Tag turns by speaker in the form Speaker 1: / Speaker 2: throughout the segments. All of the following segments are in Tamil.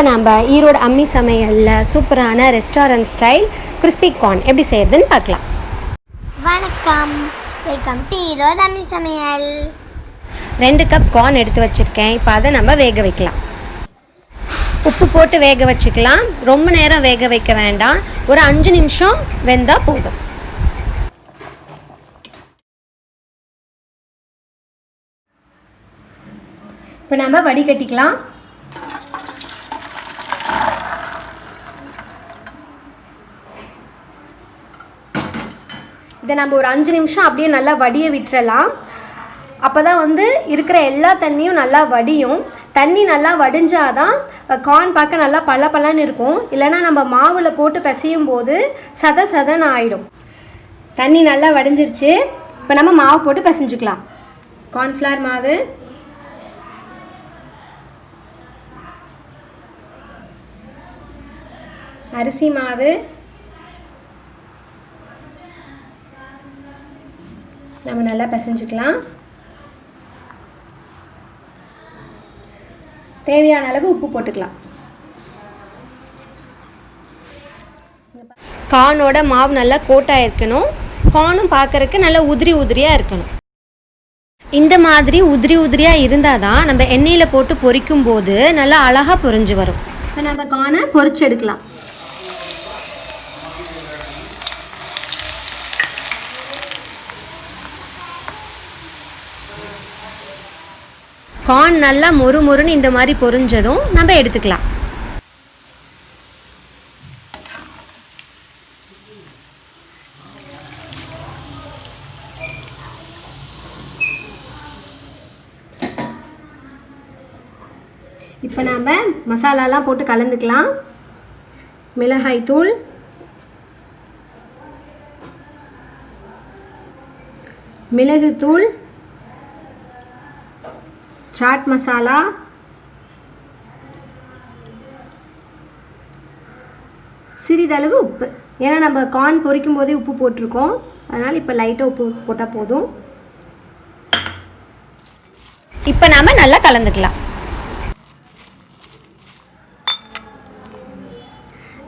Speaker 1: இப்போ நம்ம ஈரோடு அம்மி சமையலில் சூப்பரான ரெஸ்டாரண்ட் ஸ்டைல் கிறிஸ்பி கார்ன் எப்படி செய்யறதுன்னு பார்க்கலாம்.
Speaker 2: வணக்கம், வெல்கம் டு ஈரோடு அம்மி சமையல்.
Speaker 1: 2 கப் கார்ன் எடுத்து வச்சுருக்கேன். இப்போ அதை நம்ம வேக வைக்கலாம். உப்பு போட்டு வேக வச்சுக்கலாம். ரொம்ப நேரம் வேக வைக்க வேண்டாம், ஒரு 5 நிமிஷம் வெந்தால் போதும். இப்போ நம்ம வடிகட்டிக்கலாம். இதை நம்ம ஒரு 5 நிமிஷம் அப்படியே நல்லா வடிய விட்டுறலாம். அப்போ தான் இருக்கிற எல்லா தண்ணியும் நல்லா வடியும். தண்ணி நல்லா வடிஞ்சாதான் கார்ன் பார்க்க நல்லா பல்லன்னு இருக்கும். இல்லைனா நம்ம மாவில் போட்டு பிசையும் போது சதன்னு ஆகிடும். தண்ணி நல்லா வடிஞ்சிருச்சு. இப்போ நம்ம மாவு போட்டு பிசைஞ்சுக்கலாம். கார்ன்ஃப்ளவர் மாவு, அரிசி மாவு, நம்ம நல்லா பிசைஞ்சுக்கலாம். தேவையான அளவு உப்பு போட்டுக்கலாம். கார்னோட மாவு நல்லா கோட்டாக இருக்கணும். கார்னும் பார்க்கறதுக்கு நல்லா உதிரியாக இருக்கணும். இந்த மாதிரி உதிரியாக இருந்தால் தான் நம்ம எண்ணெயில் போட்டு பொரிக்கும் போது நல்லா அழகாக பொரிஞ்சு வரும். இப்போ நம்ம கார்னை பொரிச்சு எடுக்கலாம். கார்ன் நல்லா மொறுன்னு இந்த மாதிரி பொரிஞ்சதும் நம்ம எடுத்துக்கலாம். இப்போ நம்ம மசாலாலாம் போட்டு கலந்துக்கலாம். மிளகாய் தூள், மிளகுத்தூள், சாட் மசாலா, சிறிதளவு உப்பு. ஏன்னா நம்ம கார்ன் பொரிக்கும் போதே உப்பு போட்டிருக்கோம், அதனால் இப்போ லைட்டாக உப்பு போட்டால் போதும். இப்போ நாம் நல்லா கலந்துக்கலாம்.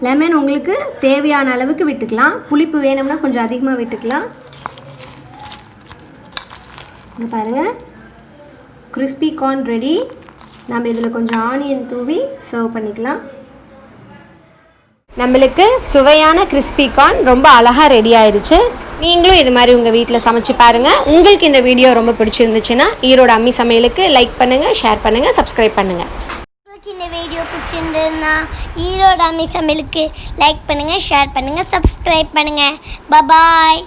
Speaker 1: லெமன் உங்களுக்கு தேவையான அளவுக்கு விட்டுக்கலாம். புளிப்பு வேணும்னா கொஞ்சம் அதிகமாக விட்டுக்கலாம். இங்கே பாருங்கள், கிறிஸ்பி கார்ன் ரெடி. நம்ம இதில் கொஞ்சம் ஆனியன் தூவி சர்வ் பண்ணிக்கலாம். நம்மளுக்கு சுவையான கிறிஸ்பி கார்ன் ரொம்ப அழகாக ரெடி ஆயிடுச்சு. நீங்களும் இது மாதிரி உங்கள் வீட்டில் சமைச்சு பாருங்கள். உங்களுக்கு இந்த வீடியோ ரொம்ப பிடிச்சிருந்துச்சுன்னா ஈரோடு அம்மி சமையலுக்கு லைக் பண்ணுங்கள், ஷேர் பண்ணுங்கள், சப்ஸ்கிரைப் பண்ணுங்கள்.
Speaker 2: உங்களுக்கு இந்த வீடியோ பிடிச்சிருந்ததுன்னா ஈரோடு அம்மி சமையலுக்கு லைக் பண்ணுங்கள், ஷேர் பண்ணுங்கள், சப்ஸ்கிரைப் பண்ணுங்கள். பாய்.